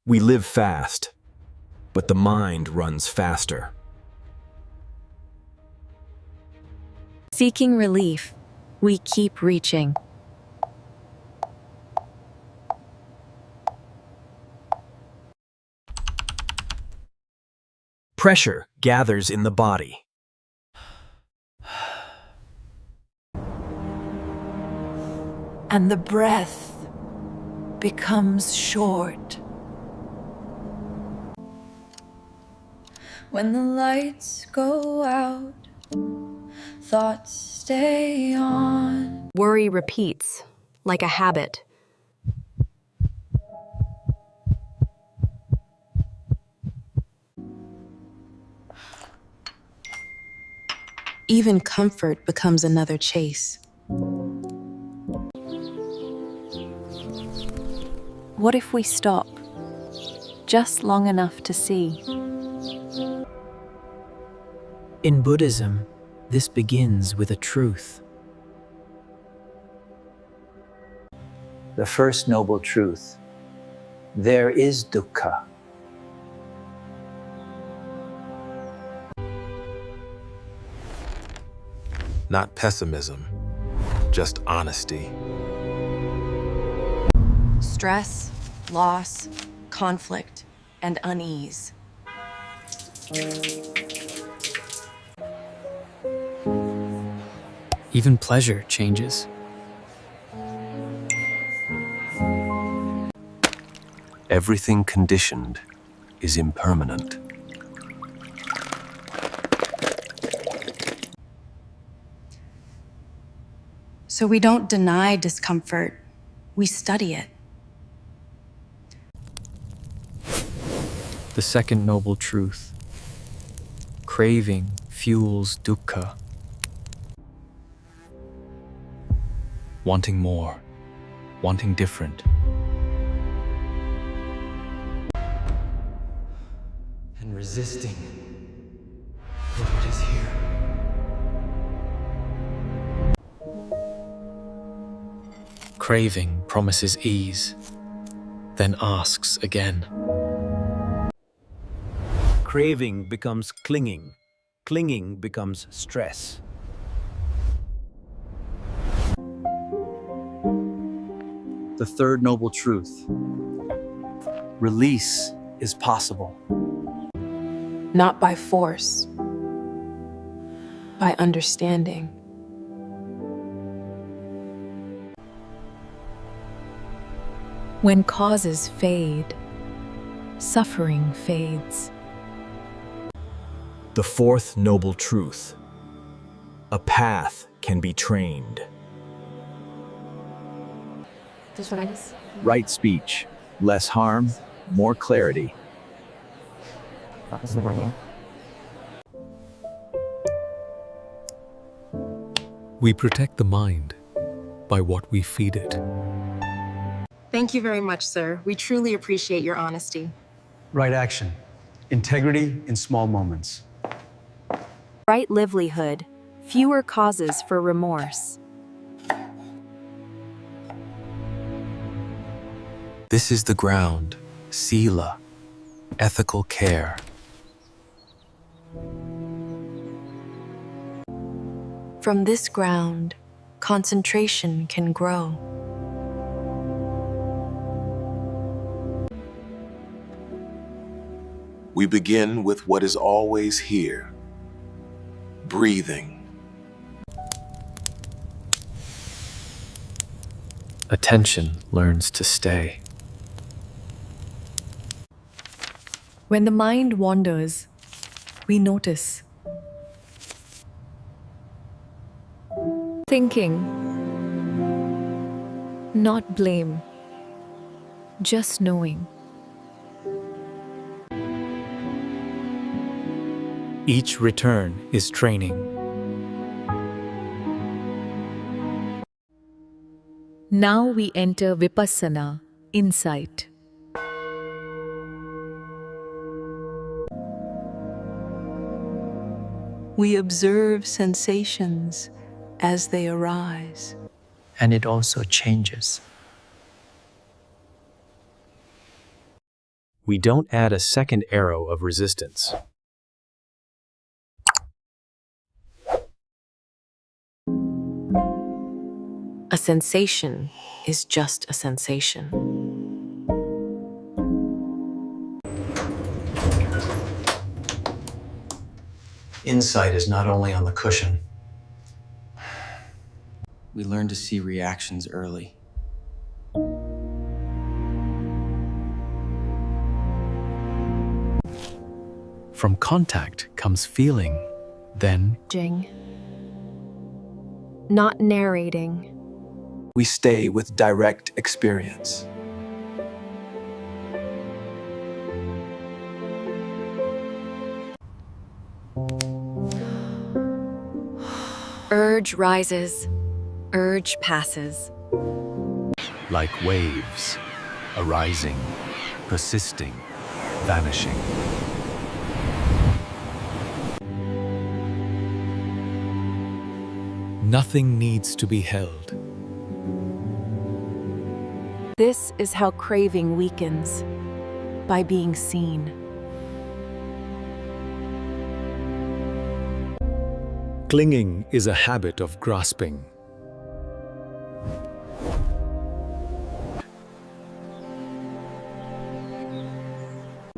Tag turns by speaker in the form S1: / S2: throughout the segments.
S1: We live fast, but the mind runs faster.
S2: Seeking relief, we keep reaching.
S1: Pressure gathers in the body.
S3: And the breath becomes short. When the lights go out, thoughts stay on.
S2: Worry repeats, like a habit. Even comfort becomes another chase. What if we stop, just long enough to see?
S4: In Buddhism, this begins with a truth.
S5: The first noble truth: there is dukkha.
S6: Not pessimism, just honesty.
S2: Stress, loss, conflict, and unease.
S4: Even pleasure changes.
S6: Everything conditioned is impermanent.
S2: So we don't deny discomfort, we study it.
S4: The second noble truth. Craving fuels dukkha. Wanting more, wanting different. And resisting what is here. Craving promises ease, then asks again.
S1: Craving becomes clinging. Clinging becomes stress.
S5: The third noble truth: release is possible.
S2: Not by force, by understanding. When causes fade, suffering fades.
S1: The fourth noble truth: a path can be trained.
S5: Right speech, less harm, more clarity.
S7: We protect the mind by what we feed it.
S2: Thank you very much, sir. We truly appreciate your honesty.
S8: Right action. Integrity in small moments.
S2: Right livelihood, fewer causes for remorse.
S6: This is the ground, sila, ethical care.
S2: From this ground, concentration can grow.
S6: We begin with what is always here, breathing.
S4: Attention learns to stay.
S3: When the mind wanders, we notice. Thinking, not blame, just knowing.
S4: Each return is training.
S3: Now we enter Vipassana, insight. We observe sensations as they arise.
S5: And it also changes.
S1: we don't add a second arrow of resistance.
S9: A sensation is just a sensation.
S5: Insight is not only on the cushion. We learn to see reactions early.
S7: From contact comes feeling, then
S10: not narrating.
S11: We stay with direct experience.
S10: Urge rises, urge passes.
S7: like waves, arising, persisting, vanishing. Nothing needs to be held.
S2: This is how craving weakens, by being seen.
S7: Clinging is a habit of grasping.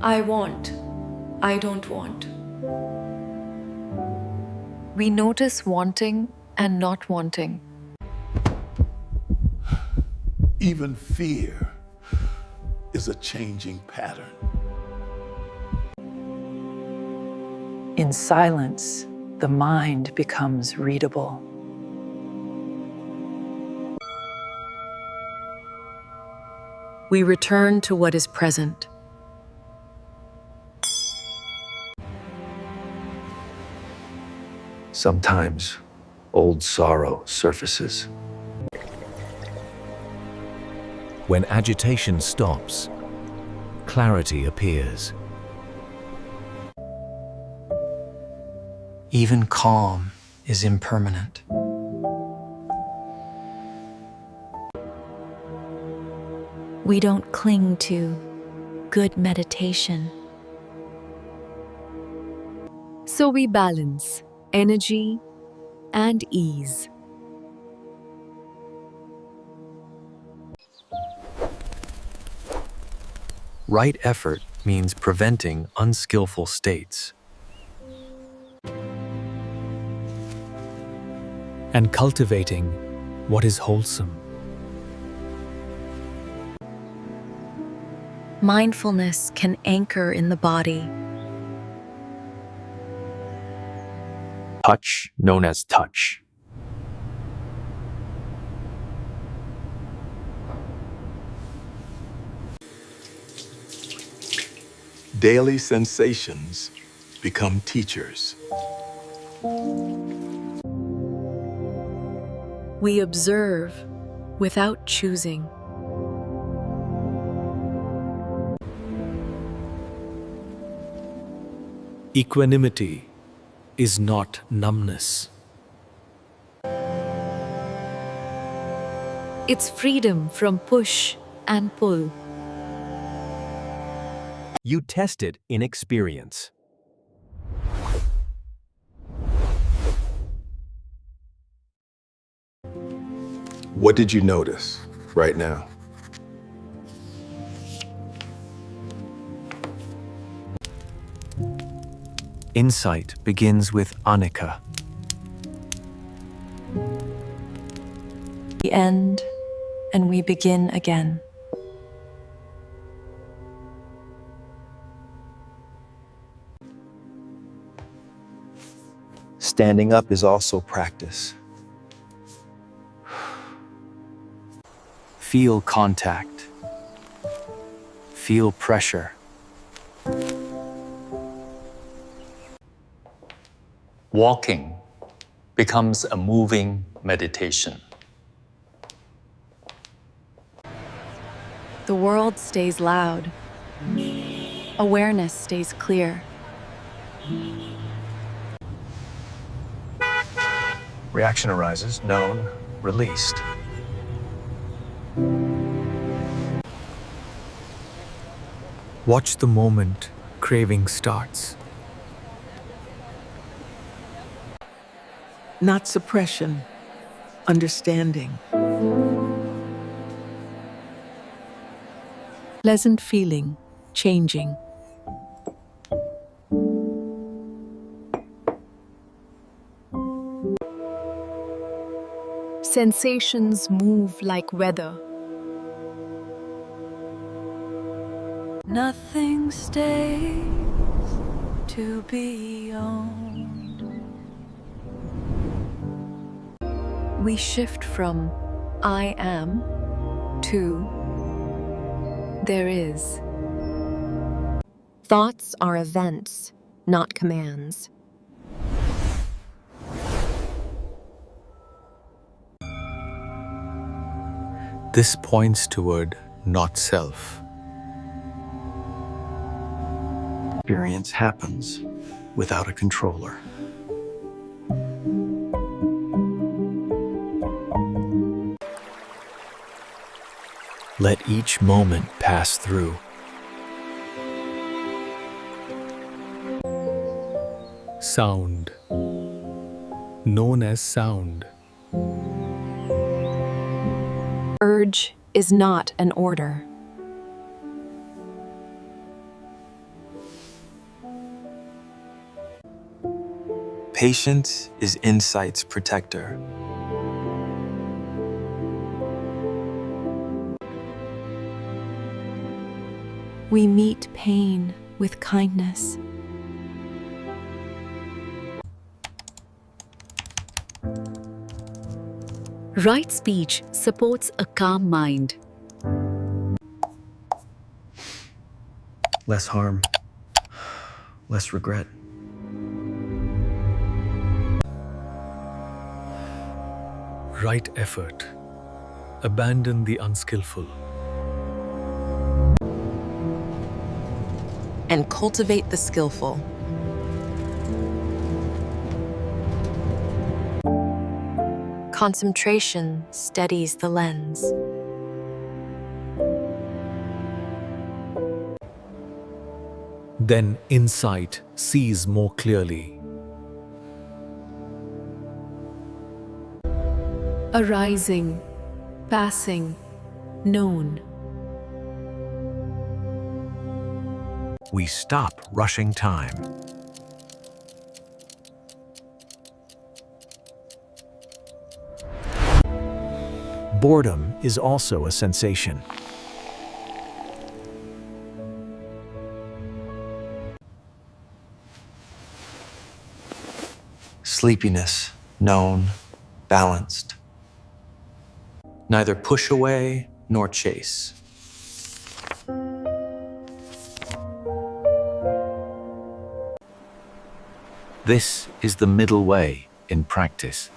S3: I want. I don't want. We notice wanting and not wanting.
S6: Even fear is a changing pattern.
S3: In silence, the mind becomes readable. We return to what is present.
S11: Sometimes, old sorrow surfaces.
S1: When agitation stops, clarity appears.
S5: Even calm is impermanent.
S2: We don't cling to good meditation.
S3: So we balance energy and ease.
S7: Right effort means preventing unskillful states and cultivating what is wholesome.
S2: Mindfulness can anchor in the body.
S1: Touch, known as touch.
S6: Daily sensations become teachers.
S3: We observe without choosing.
S7: Equanimity is not numbness.
S3: It's freedom from push and pull.
S1: You test it in experience.
S6: What did you notice right now?
S1: Insight begins with anicca.
S2: We end and we begin again.
S11: Standing up is also practice.
S5: Feel contact. Feel pressure.
S12: Walking becomes a moving meditation.
S2: The world stays loud. Awareness stays clear.
S11: Reaction arises, known, released.
S7: Watch the moment craving starts.
S13: Not suppression, understanding. Pleasant feeling, changing.
S10: Sensations move like weather.
S2: Nothing stays to be owned. We shift from I am to there is.
S10: Thoughts are events, not commands.
S7: This points toward not self.
S5: Experience happens without a controller.
S1: Let each moment pass through.
S7: Sound, known as sound.
S10: Urge is not an order.
S11: Patience is insight's protector.
S2: We meet pain with kindness.
S9: Right speech supports a calm mind.
S5: Less harm, less regret.
S7: Right effort. Abandon the unskillful.
S3: And cultivate the skillful.
S10: Concentration steadies the lens.
S7: Then insight sees more clearly.
S2: Arising, passing, known.
S1: We stop rushing time. Boredom is also a sensation.
S5: Sleepiness, known, balanced. Neither push away nor chase.
S1: This is the middle way in practice.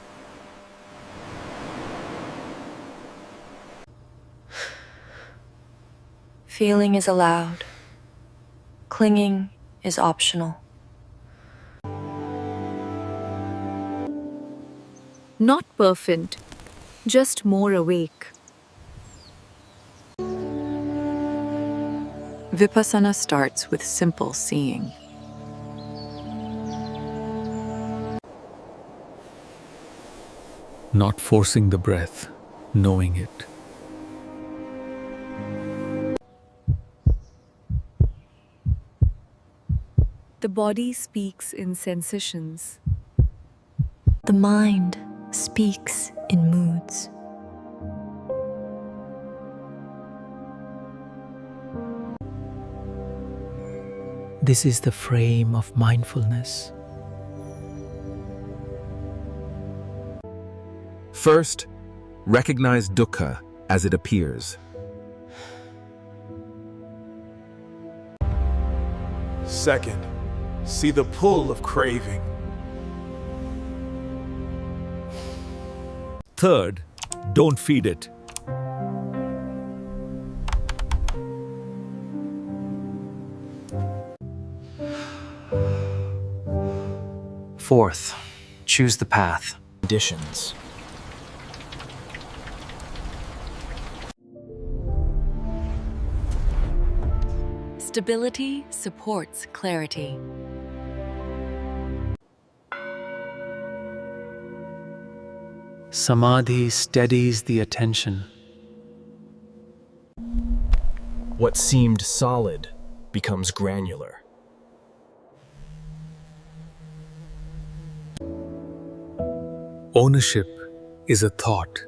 S2: Feeling is allowed. Clinging is optional.
S9: Not perfect, just more awake.
S2: Vipassana starts with simple seeing.
S7: Not forcing the breath, knowing it.
S9: The body speaks in sensations.
S2: The mind speaks in moods.
S4: This is the frame of mindfulness.
S1: First, recognize dukkha as it appears.
S6: Second, see the pull of craving.
S7: Third, don't feed it.
S5: Fourth, choose the path.
S1: Conditions.
S2: Stability supports clarity.
S4: Samadhi steadies the attention.
S1: What seemed solid becomes granular.
S7: Ownership is a thought.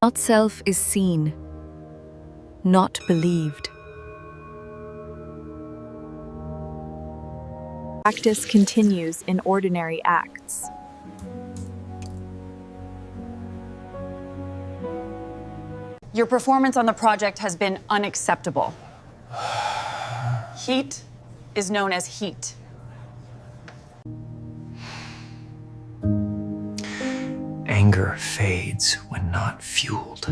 S2: Not self is seen, not believed.
S10: Practice continues in ordinary acts.
S14: Your performance on the project has been unacceptable. Heat is known as heat.
S5: Anger fades when not fueled.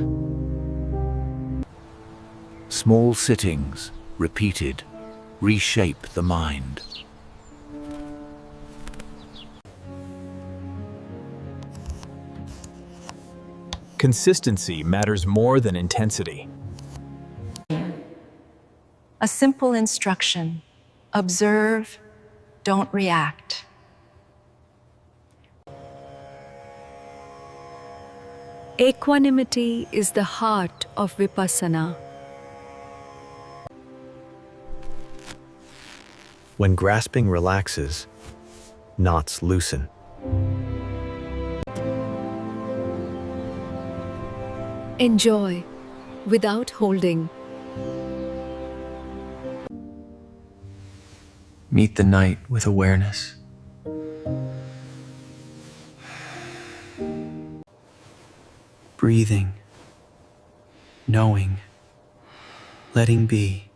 S15: Small sittings, repeated, reshape the mind.
S1: Consistency matters more than intensity.
S2: A simple instruction: observe, don't react. Equanimity is the heart of Vipassana.
S11: When grasping relaxes, knots loosen.
S2: Enjoy without holding.
S5: Meet the night with awareness. Breathing, knowing, letting be.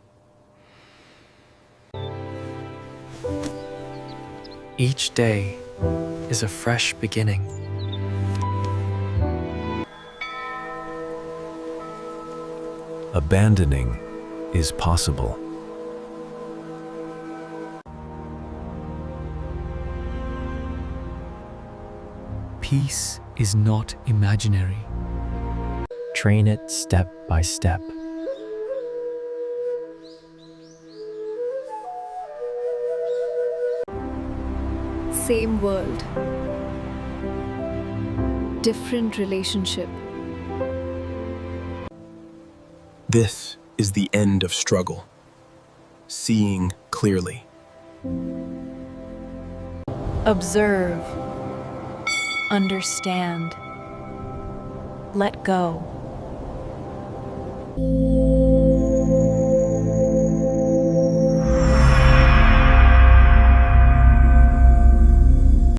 S5: Each day is a fresh beginning.
S1: Abandoning is possible.
S7: Peace is not imaginary.
S4: Train it step by step.
S2: Same world, different relationship.
S1: This is the end of struggle. Seeing clearly.
S2: Observe, understand, let go.